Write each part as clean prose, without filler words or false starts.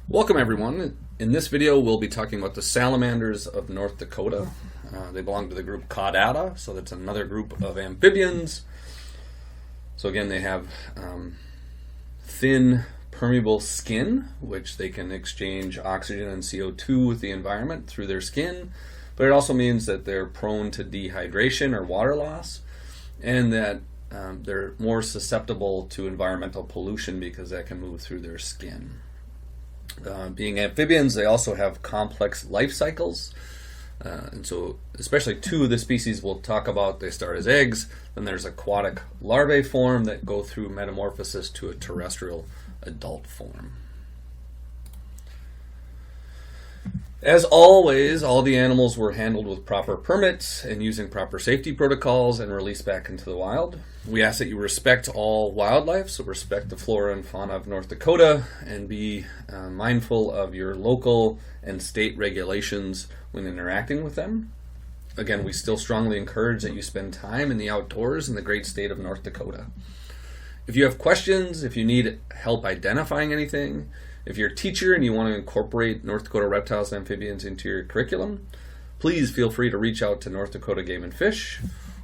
Welcome everyone. In this video we'll be talking about the salamanders of North Dakota. They belong to the group Caudata, so that's another group of amphibians. So again, they have thin permeable skin, which they can exchange oxygen and CO2 with the environment through their skin, but it also means that they're prone to dehydration or water loss, and that they're more susceptible to environmental pollution because that can move through their skin. Being amphibians, they also have complex life cycles, and so especially two of the species we'll talk about, they start as eggs, then there's aquatic larvae form that go through metamorphosis to a terrestrial adult form. As always, all the animals were handled with proper permits and using proper safety protocols and released back into the wild. We ask that you respect all wildlife, so respect the flora and fauna of North Dakota and be mindful of your local and state regulations when interacting with them. Again, we still strongly encourage that you spend time in the outdoors in the great state of North Dakota. If you have questions, if you need help identifying anything, if you're a teacher and you want to incorporate North Dakota reptiles and amphibians into your curriculum, please feel free to reach out to North Dakota Game and Fish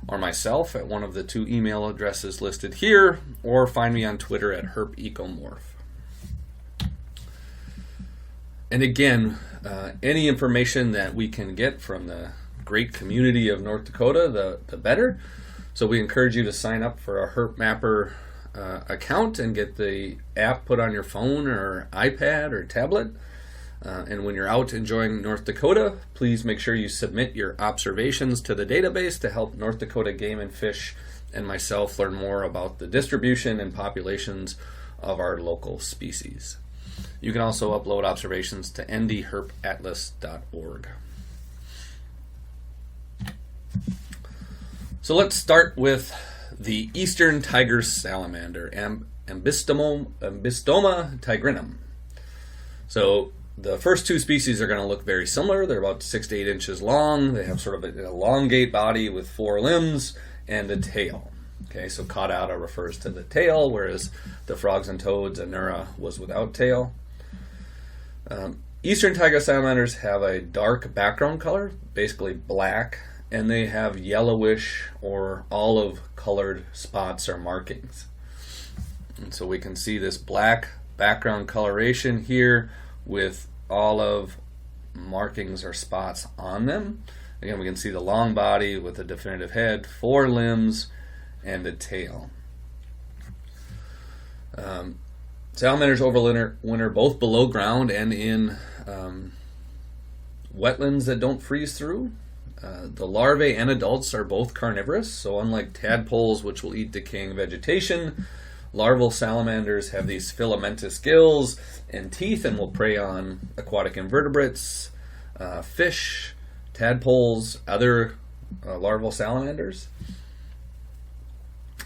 or myself at one of the two email addresses listed here, or find me on Twitter at herpecomorph. And again, any information that we can get from the great community of North Dakota, the better. So we encourage you to sign up for a Herp Mapper account and get the app put on your phone or iPad or tablet. And when you're out enjoying North Dakota, please make sure you submit your observations to the database to help North Dakota Game and Fish and myself learn more about the distribution and populations of our local species. You can also upload observations to ndherpatlas.org. So let's start with the eastern tiger salamander, Ambystoma tigrinum. So the first two species are going to look very similar. They're about 6 to 8 inches long. They have sort of an elongate body with 4 limbs and a tail. Okay, so caudata refers to the tail, whereas the frogs and toads, Anura, was without tail. Eastern tiger salamanders have a dark background color, basically black, and they have yellowish or olive colored spots or markings. And so we can see this black background coloration here with olive markings or spots on them. Again, we can see the long body with a definitive head, 4 limbs, and a tail. Salamanders overwinter both below ground and in wetlands that don't freeze through. The larvae and adults are both carnivorous, so unlike tadpoles, which will eat decaying vegetation, larval salamanders have these filamentous gills and teeth and will prey on aquatic invertebrates, fish, tadpoles, other larval salamanders.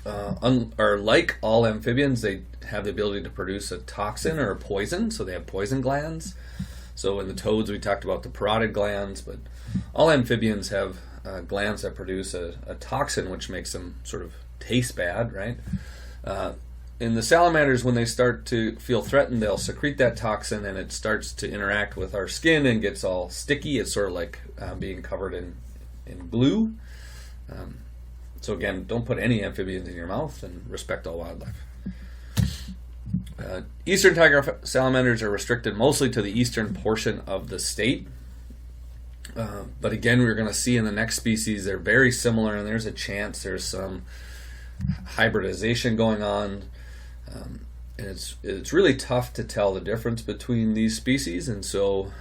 Like all amphibians, they have the ability to produce a toxin or a poison, so they have poison glands. So in the toads, we talked about the parotid glands, but all amphibians have glands that produce a toxin which makes them sort of taste bad, right? In the salamanders, when they start to feel threatened, they'll secrete that toxin and it starts to interact with our skin and gets all sticky. It's sort of like being covered in glue. So again, don't put any amphibians in your mouth and respect all wildlife. Eastern tiger salamanders are restricted mostly to the eastern portion of the state. But again, we're going to see in the next species, they're very similar, and there's a chance there's some hybridization going on. And it's really tough to tell the difference between these species, and so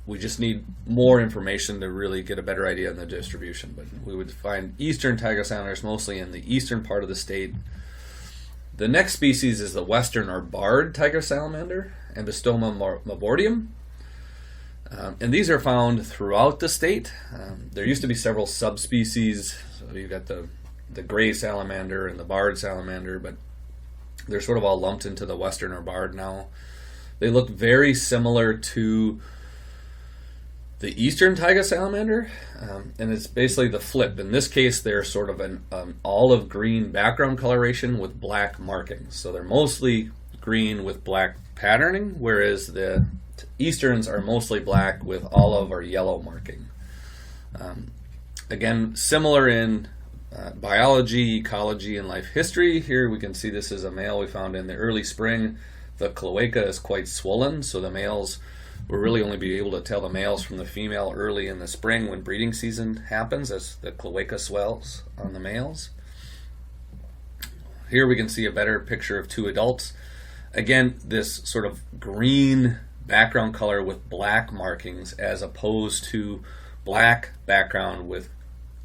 we just need more information to really get a better idea on the distribution. But we would find eastern tiger salamanders mostly in the eastern part of the state. The next species is the western or barred tiger salamander, Ambystoma mabordium. And these are found throughout the state. There used to be several subspecies. So you've got the gray salamander and the barred salamander, but they're sort of all lumped into the western or barred now. They look very similar to the eastern tiger salamander, and it's basically the flip. In this case, they're sort of an olive green background coloration with black markings. So they're mostly green with black patterning, whereas the easterns are mostly black with olive or yellow marking. Again, similar in biology, ecology, and life history. Here we can see this is a male we found in the early spring. The cloaca is quite swollen, so the males will really only be able to tell the males from the female early in the spring when breeding season happens, as the cloaca swells on the males. Here we can see a better picture of two adults. Again, this sort of green background color with black markings as opposed to black background with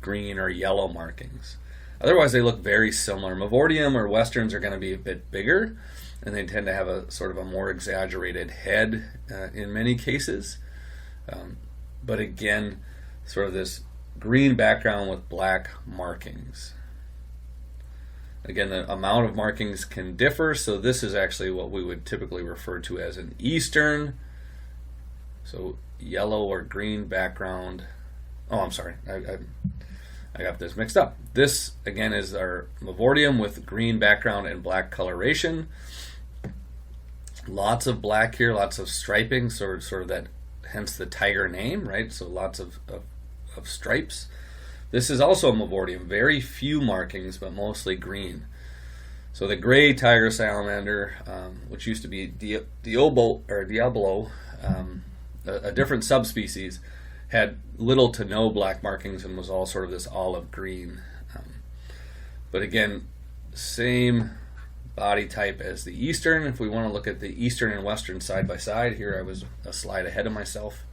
green or yellow markings. Otherwise they look very similar. Mavortium or westerns are going to be a bit bigger, and they tend to have a sort of a more exaggerated head in many cases. But again, sort of this green background with black markings. Again, the amount of markings can differ, so this is actually what we would typically refer to as an eastern. So yellow or green background. Oh, I'm sorry. I got this mixed up. This, again, is our Mavortium with green background and black coloration. Lots of black here, lots of striping, sort of that, hence the tiger name, right? So lots of stripes. This is also a Mavortium, very few markings, but mostly green. So the gray tiger salamander, which used to be Diablo, a different subspecies, had little to no black markings and was all sort of this olive green. But again, same body type as the eastern. If we want to look at the eastern and western side by side, here I was a slide ahead of myself.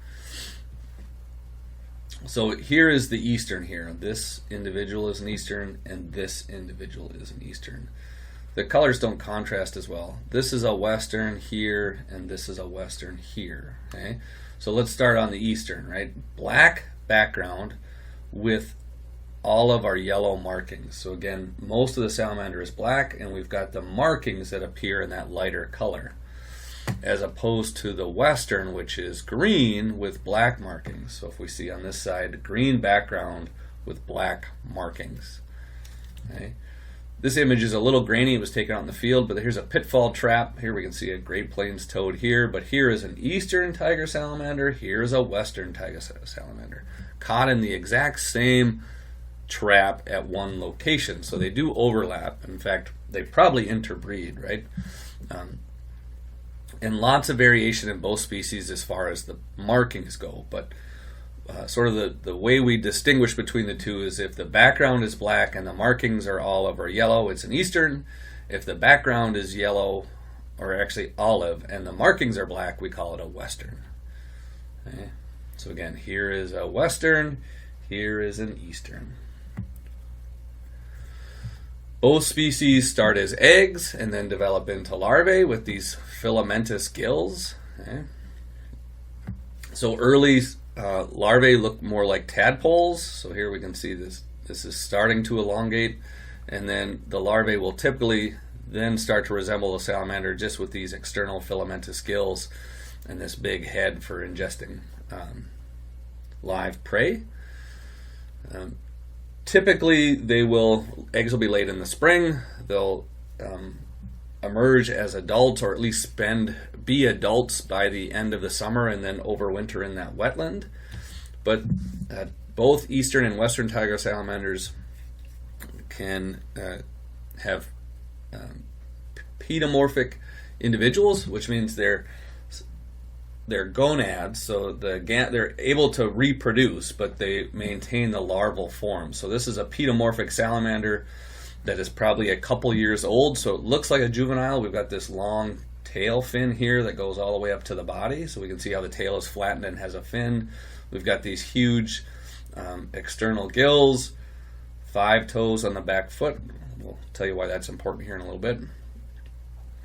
So here is the eastern here. This individual is an eastern, and this individual is an eastern. The colors don't contrast as well. This is a western here, and this is a western here. Okay, so let's start on the eastern, right? Black background with olive or yellow markings. So again, most of the salamander is black, and we've got the markings that appear in that lighter color, as opposed to the western, which is green with black markings. So if we see on this side, green background with black markings. Okay. This image is a little grainy. It was taken out in the field, but here's a pitfall trap. Here we can see a Great Plains toad here, but here is an eastern tiger salamander. Here is a western tiger salamander, caught in the exact same trap at one location. So they do overlap. In fact, they probably interbreed, right? And lots of variation in both species as far as the markings go, but sort of the way we distinguish between the two is if the background is black and the markings are olive or yellow, it's an eastern. If the background is yellow, or actually olive, and the markings are black, we call it a western. Okay. So again, here is a western, here is an eastern. Both species start as eggs and then develop into larvae with these filamentous gills. Okay. So early larvae look more like tadpoles. So here we can see this is starting to elongate, and then the larvae will typically then start to resemble a salamander just with these external filamentous gills and this big head for ingesting live prey. Typically, eggs will be laid in the spring. They'll emerge as adults, or at least be adults by the end of the summer, and then overwinter in that wetland. But both eastern and western tiger salamanders can have pedomorphic individuals, which means they're gonads, so they're able to reproduce, but they maintain the larval form. So this is a pedomorphic salamander that is probably a couple years old, so it looks like a juvenile. We've got this long tail fin here that goes all the way up to the body, so we can see how the tail is flattened and has a fin. We've got these huge external gills, 5 toes on the back foot. We'll tell you why that's important here in a little bit.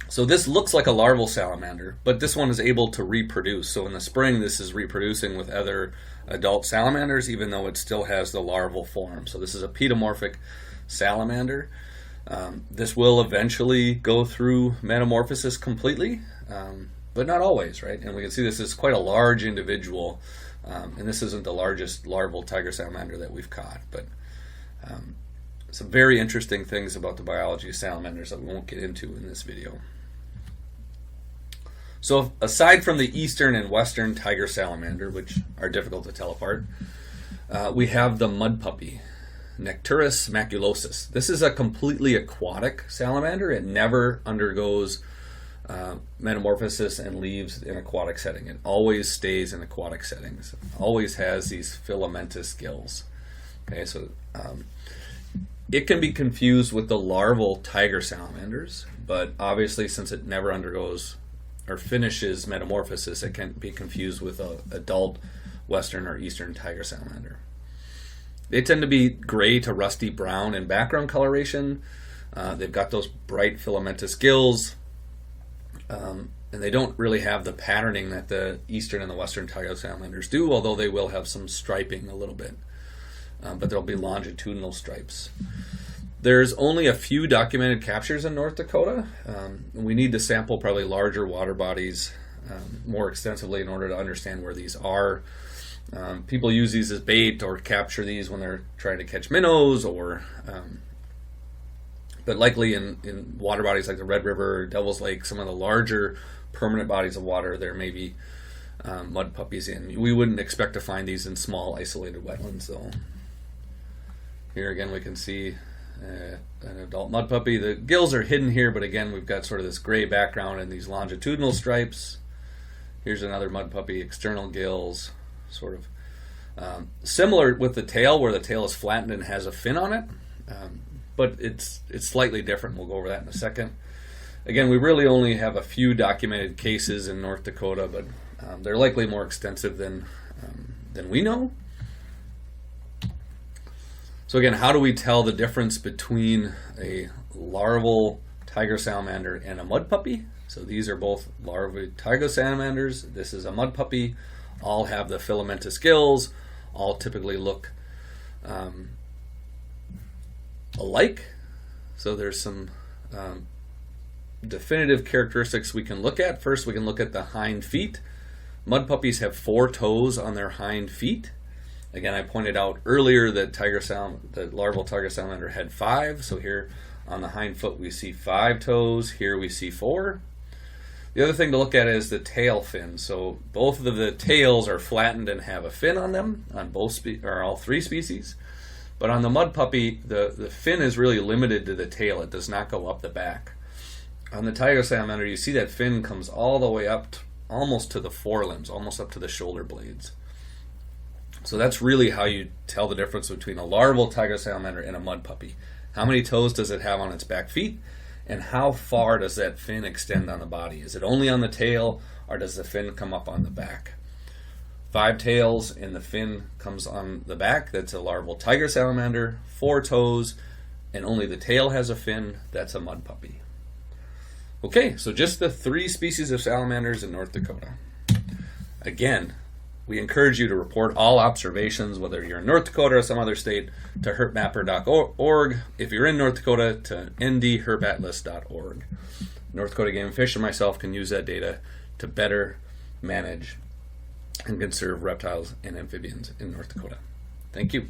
So this looks like a larval salamander, but this one is able to reproduce. So in the spring, this is reproducing with other adult salamanders, even though it still has the larval form. So this is a pedomorphic salamander. This will eventually go through metamorphosis completely, but not always, right? And we can see this is quite a large individual, and this isn't the largest larval tiger salamander that we've caught, but some very interesting things about the biology of salamanders that we won't get into in this video. So aside from the eastern and western tiger salamander, which are difficult to tell apart, we have the mud puppy, Necturus maculosus. This is a completely aquatic salamander. It never undergoes metamorphosis and leaves an aquatic setting. It always stays in aquatic settings. It always has these filamentous gills. Okay, so it can be confused with the larval tiger salamanders, but obviously since it never undergoes or finishes metamorphosis, it can be confused with an adult western or eastern tiger salamander. They tend to be gray to rusty brown in background coloration. They've got those bright filamentous gills, and they don't really have the patterning that the eastern and the western tiger salamanders do, although they will have some striping a little bit. But there'll be longitudinal stripes. There's only a few documented captures in North Dakota. We need to sample probably larger water bodies more extensively in order to understand where these are. People use these as bait or capture these when they're trying to catch minnows, but likely in water bodies like the Red River or Devil's Lake, some of the larger permanent bodies of water, there may be mud puppies in. We wouldn't expect to find these in small isolated wetlands though. Here again we can see an adult mud puppy. The gills are hidden here, but again we've got sort of this gray background and these longitudinal stripes. Here's another mud puppy, external gills, sort of similar with the tail, where the tail is flattened and has a fin on it, but it's slightly different. We'll go over that in a second. Again, we really only have a few documented cases in North Dakota, but they're likely more extensive than we know. So again, how do we tell the difference between a larval tiger salamander and a mud puppy? So these are both larvae tiger salamanders. This is a mud puppy. All have the filamentous gills. All typically look alike. So there's some definitive characteristics we can look at. First, we can look at the hind feet. Mud puppies have 4 toes on their hind feet. Again, I pointed out earlier that the larval tiger salamander had 5. So here on the hind foot we see 5 toes. Here we see 4. The other thing to look at is the tail fin. So both of the tails are flattened and have a fin on them on all 3 species. But on the mud puppy, the fin is really limited to the tail. It does not go up the back. On the tiger salamander, you see that fin comes all the way up almost to the forelimbs, almost up to the shoulder blades. So that's really how you tell the difference between a larval tiger salamander and a mud puppy. How many toes does it have on its back feet? And how far does that fin extend on the body? Is it only on the tail, or does the fin come up on the back? 5 tails and the fin comes on the back, that's a larval tiger salamander. 4 toes and only the tail has a fin, that's a mud puppy. Okay, so just the 3 species of salamanders in North Dakota. Again, we encourage you to report all observations, whether you're in North Dakota or some other state, to herpmapper.org. If you're in North Dakota, to ndherpatlas.org. North Dakota Game and Fish and myself can use that data to better manage and conserve reptiles and amphibians in North Dakota. Thank you.